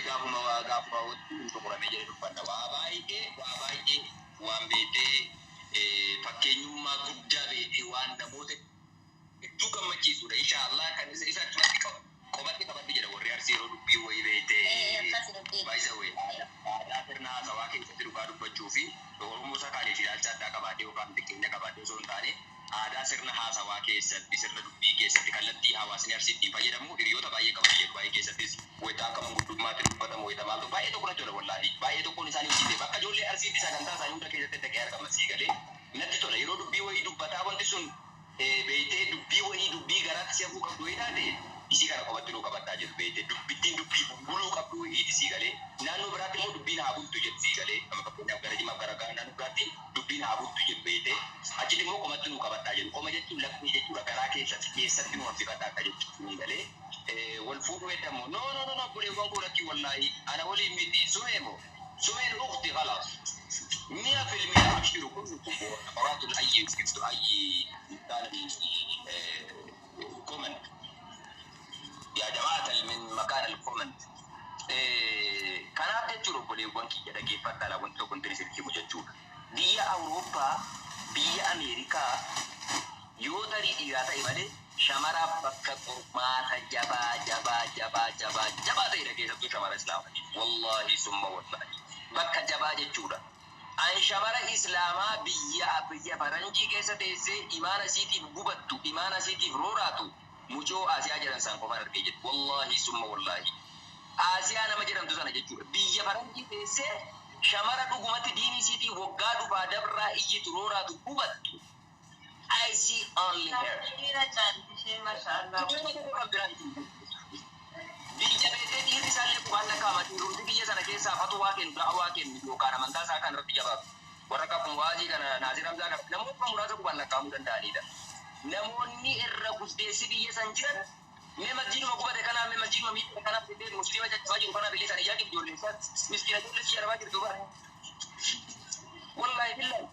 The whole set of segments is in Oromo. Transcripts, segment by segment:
gaafuma wanti qoramee jedhe dubbanna waa baay'ee waan beekee fakkeenyummaa guddaa beekee waan namoota hedduu gammachiisudha. Inshallah kan isa achumatti qabatti jedha warri Arsii yeroo dubbii wayii beekee baay'isa wayii aadaa sirna haasawaa keessatti dhugaa dubbachuu fi Oromoo sakaalee ilaalcha addaa qabaatee yookaan xiqqeenya qabaatee osoo hin taane aadaa sirna haasawaa keessatti sirna dubbii keessatti kallattii hawaasni Arsiitti fayyadamu hiriyoota baay'ee qabatee jedhu baay'ee keessattis wayita akka manguddummaatti dubbatamu wayita maaltu baay'ee tokko natti tola wallaahi baay'ee tokkoon isaanii hojjete bakka ijoollee Arsiitti sagantaa isaanii hunda keessatti dhaqee argama sii galee natti tola yeroo dubbii wayii dubbataa wanti sun beeytee dubbii wayii dubbii garaatti si hafuu qabdu wayii taate isii kana qofatti nuu qabataa jiru beeytee dubbittiin dubbii buluu qabdu wayii sii galee naannoo biraatti immoo dubbiin haa bultu jedhu sii galee amma fakkeenyaaf gara jimaaf gara garaa naannoo biraatti dubbiin haa bultu jedhu beeytee achitti immoo qomatti nuu qabataa jiru qoma jechuun lakkuu jechuudha garaa keessatti nuu hambifadhaa akka jechuun galee wal fuudhuu jedhamu no buleewwan kuulatti wallaahi ana waliin miti sumeen ukhti khalaas 100% abshiru kullu maratul ayyi skiftu ayyi comment ya jama'atan min makan al-comment kanaaf jechuudha buleewwan kiyya dhageeffadhaa wanti tokko sirkii jechuudha biyya Awurooppaa biyya Ameerikaa yoo tarii dhiiraa ta'e malee shamara bakka qormaata jabaa ta'edha keessattuu shamara islaamaa wallahi summa wallahi bakka jabaa jechuudha. An shamara islaamaa biyya faranjii keessa teessee imaana isiitiif gubattu imaana isiitiif rooraatu mucoo Asiyaa jedhan san qofaan argee jedhu wallahi summa wallahi Asiyaa nama jedhamtu sana jechuudha biyya faranjii teessee shamara dhugumatti diinii isiitiif waggaa dhufaa dabraa iyyitu rooraatu gubattu I see only her. Biyya beekee dhiirri isaallee qubaan lakkaa'amati hundi biyya sana keessaa fatwaa kennu da'awaa kennu yookaan amantaa isaa kan irratti jabaatu warra qabu waajii kana Naasir Hamzaa kana namoota muraasa qubaan lakkaa'amuu danda'anidha. Namoonni irra guddeessi biyya san jiran mee masjiiduma qubate kanaaf mee masjiiduma miidhagina kanaaf illee musliima jajjabaa jiru kanaaf illee sana ijaa jiru ijoollee isaa miskiina ijoollee si jarbaa jirtu bara. Wallahi billahi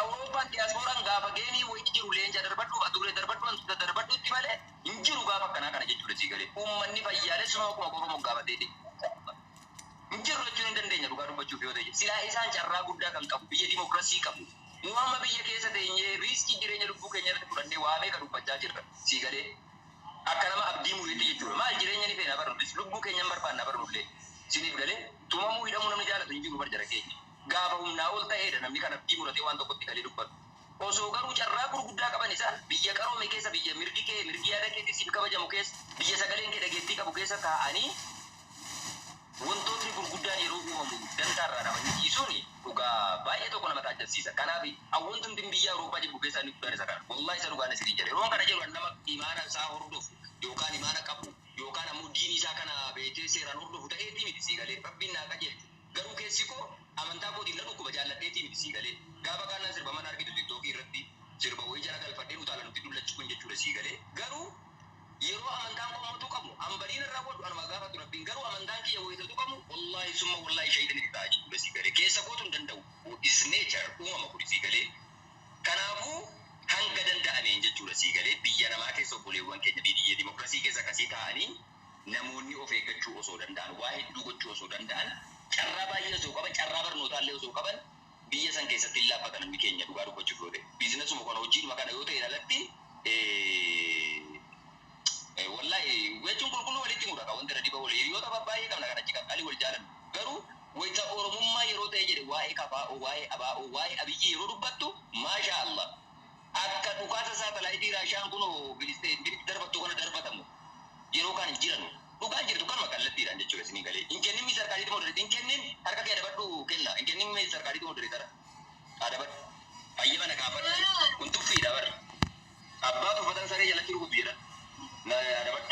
Awurooppaan diyaaspooraan gaafa geenii wayii jiru leenca darbadhu adurree darbadhuutti malee hin jiru gaafa akkanaa kana jechuudha sii galee uummanni fayyaalessuma akkuma qofa moggaafatee hin jiru jechuun hin dandeenya dhugaa dubbachuuf yoo ta'e silaa isaan carraa guddaa kan qabu biyya dimokiraasii qabu nu amma biyya keessa teenyee riiskii jireenya lubbuu keenya irratti fudhannee waa meeqa dubbachaa jirra sii galee akka nama abdii muriitti jechuudha maal jireenya ni feena barnullee lubbuu keenya hin barbaanna barnullee siniif galee tumamuu hidhamuu namni jaalatu hin jiru barjara keenya. Gaafa humnaa ol ta'eedha namni kan abdii muratee waan tokkotti galee dubbatu. Osoo garuu carraa gurguddaa qaban isaan biyya qaroome keessa biyya mirgi yaada keetti siif kabajamu keessa biyya sagaleen kee dhageettii qabu keessa taa'anii wantoonni gurguddaan yeroo uumamu dandaarraa dhabanii dhiisuun dhugaa baay'ee tokko nama taajjabsiisa. Kanaaf hawwantumtiin biyya Awurooppaa jiru keessaa inni guddaan isa kana. Wallahi isa dhugaan asiin jedhe. Yeroon kana jedhu nama imaana isaa hordofu yookaan imaana qabu yookaan ammoo diinii isaa kana beekee seeraan hordofu ta'eetii miti sii galee rabbiin naa qajeelchu. Garuu keessi koo amantaa kootiin na dhukkuba jaalladheetii miti sii galee gaafa kaanaan sirba mana argitu tiktookii irratti sirba wayii jala galfadhee utaala nutti dullachuu kun jechuudha sii galee garuu yeroo amantaan qomotu qabu hambariin irraa godhu anuma gaafatu rabbiin garuu amantaan kiyya wayitatu qabu wallahi summa wallahi shahiidanii ta'aa jechuudha sii galee keessa kootu hin danda'u is nature uumama kuni sii galee kanaafuu hanga danda'ameen jechuudha sii galee biyya namaa keessa obboleewwan keenya biyya dimokiraasii keessa akkasii ta'anii namoonni of eeggachuu osoo danda'an waa hedduu gochuu osoo danda'an carraa baay'ee osoo qaban carraa barnootaallee osoo qaban biyya san keessatti hin laaffatan namni keenya dhugaa dubbachuuf yoo ta'e biizinasuma kana hojiinuma kana yoo ta'e alatti wallahi jechuun qulqulluu walitti mura qaba wanti dhibba walii hiriyoota baay'ee qabna kan achi qaqqalii wal jaalan garuu wayita oromummaa yeroo ta'e jedhe waa'ee kabaa'oo waa'ee abaa'oo waa'ee abiyyi yeroo dubbattu maasha Allah akka dhukaasa saatalaayitii raashaan kunoo darbattuu kana darbatamu yeroo kan jiran dhugaan jirtu kanuma kallattiidhaan jechuudha isinii galee hin kennin mi sarkaalitti moderate hin kennin harka kee dabadhu kenna hin kennin mi sarkaalitti moderate dara dabadhu fayyima na gaafadhu kun tuffiidha bara abbaa tuffatan saree jalatti rukutu jedhan na dabadhu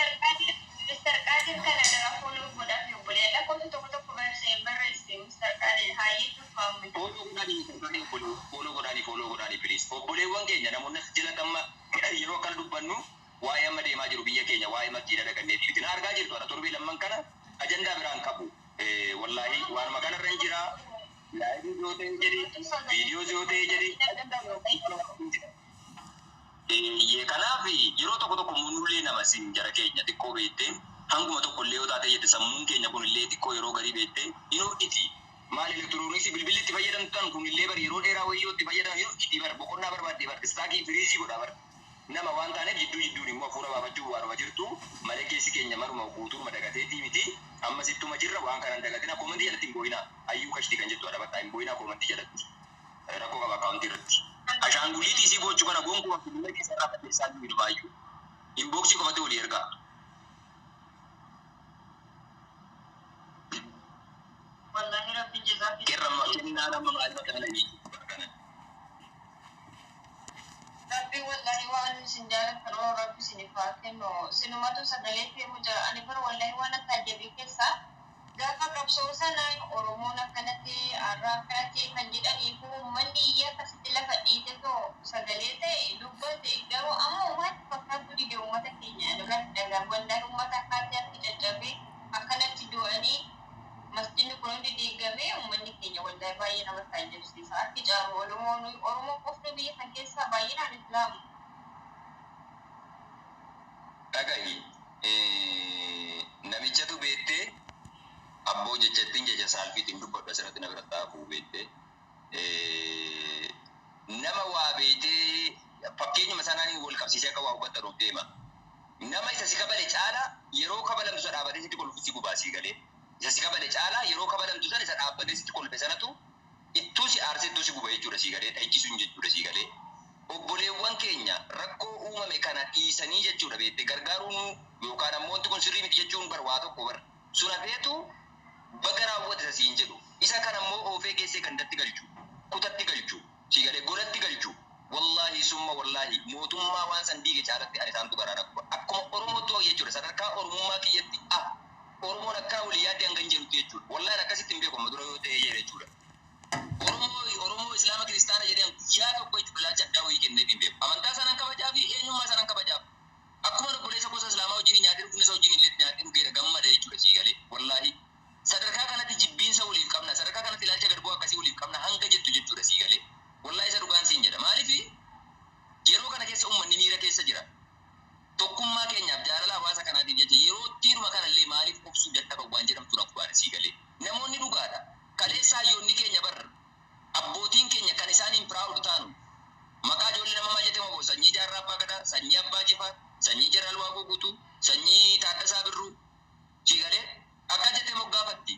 sarkaaliin kana dara fooloo godhaaf yobbolee lakkoofsa tokko barreessee sarkaaliin haayee tuffamu fooloo godhaanii please obboleewwan keenya namoonni jala damma yeroo kan dubbannu waa'ee amma deemaa jiru biyya keenya waa'ee masjiida dhaqannee fiitin argaa jirtu ana torbee lamman kana ajandaa biraan qabu wallahi waanuma kanarra hin jira laayivii yoo ta'e jedhi viidiyoo yoo ta'e jedhi kanaaf yeroo tokko munullee nama sin jara keenya xiqqoo beettee hanguma tokko illee yoo taate jette sammuun keenya kun illee xiqqoo yeroo garii beettee inuu iti maal elektirooniksii bilbilitti fayyadamtan kun illee bar yeroo dheeraa wayyootti fayyadamu yoo iti bar boqonnaa barbaadde bar istaakii firiizii godha bar nama waan taaneef jidduun immoo hafuura baafachuu waanuma jirtu malee keessi keenya maruma guutuu madagateetii miti amma sittuma jirra waan kanaan dagatina komantii jalatti hin boo'inaa hayyuu kashtii kan jettu adabataa hin boo'inaa komantii jalatti rakkoo qaba akaawuntii irratti ashaangulliitii isii gochuu kana gonkumaa filmee keessa irraa balleessaa jiru baay'uu inboksii qofatti walii ergaa wallahi rabbi jazaak kerrama kennaa nama maalima kananii rabbi wallahi waan isin jaalatan rabbi isinif haa kennu sinumatu sagalee fi muja ani bar wallahi waan akka jabii keessa gaafa qabsoo sana oromoon akkanatti arraa akkanatti kan jedhaniif uummanni iyya akkasitti lafa dhiite too sagalee ta'e dubbate garuu amma uummata fakkaatu dide uummata keenya dhagaa wallahi uummata akkaatti harki caccabee akkanatti du'anii masjidni kun hundi diigamee uummanni keenya wallahi baay'ee nama taajabsiisa harki caalu oromoo qofni biyya kan keessaa baay'inaan islaamu dhagahi namichatu beettee abboo jechattiin jecha saalfiitiin dubbadhu asirratti na biratti haafuu beettee nama waa beetee fakkeenyuma sanaan wal qabsiisee akka waa hubattanuuf deema nama isa si kabale caala yeroo kabalamtu isa dhaabatee sitti kolfu si gubaasii galee isa si kabale caala yeroo kabalamtu sana isa dhaabbatee sitti kolfe sanatu ittuu si aarsee ittuu si guba jechuudha sii galee dhaychisuun jechuudha sii galee obboleewwan keenya rakkoo uumame kana dhiisanii jechuudha beettee gargaaruun yookaan ammoo wanti kun sirrii miti jechuun bar waa tokko bar sun hafeetu baga raawwate siin jedhu isa kana ammoo oofee geessee gandatti galchu kutatti galchu sii galee golatti galchu wallahi summa wallahi mootummaa waan san diige caalatti ani isaantu garaa rakkuba akkuma oromootti jechuudha sadarkaa oromummaa kiyyatti oromoon akka walii yaadde hangan jedhutti jechuudha wallahi akkasitti hin beeku amma dura yoo ta'e jedhe jechuudha oromoo islaama kiristaana jedhan guyyaa tokko itti bilaacha addaa wayii kenneef hin beeku amantaa sanaan kabajaa fi eenyummaa sanaan kabajaaf akkuma obboleessa gosa islaamaa wajjin nyaatee dhufuun isa wajjin illee nyaatee dhugeera gammada jechuudha sii galee wallahi sadarkaa kanatti jibbiinsa waliif qabna sadarkaa kanatti ilaalcha garbuu akkasii waliif qabna hanga jettu jechuudha sii galee wallahi isa dhugaan siin jedha maaliif yeroo kana keessa uummanni miira keessa jira tokkummaa keenyaaf jaalala hawaasa kanaatiif jecha yeroo tiiruma kanallee maaliif obsuu dadhaban waan jedhamtu rakkubaadha sii galee namoonni dhugaadha kaleessa hayyoonni keenya barra abbootiin keenya kan isaaniin piraawud taanu maqaa ijoollee nama maal moo sanyii jaarraa abbaa gadaa sanyii abbaa jifaa sanyii jiraal waaqoo guutuu sanyii taaddasaa birruu sii galee akka jette moggaafatti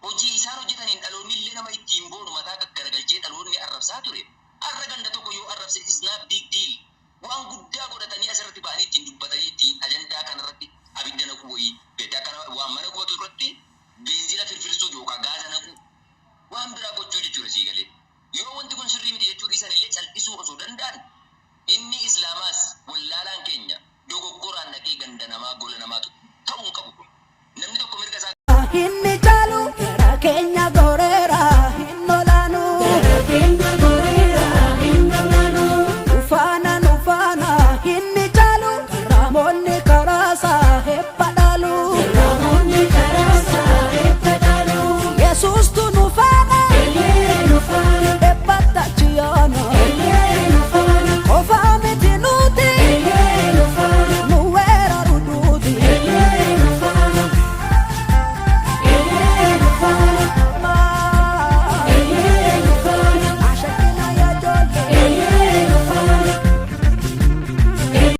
hojii isaan hojjetaniin dhaloonni illee nama ittiin boonu mataa gaggaragalchee dhaloonni arrabsaa ture arra ganda tokko yoo arrabse is not big deal waan guddaa godhatanii asirratti ba'anii ittiin dubbatanii ittiin ajandaa kanarratti abidda naquu wayii beekaa kana waan mana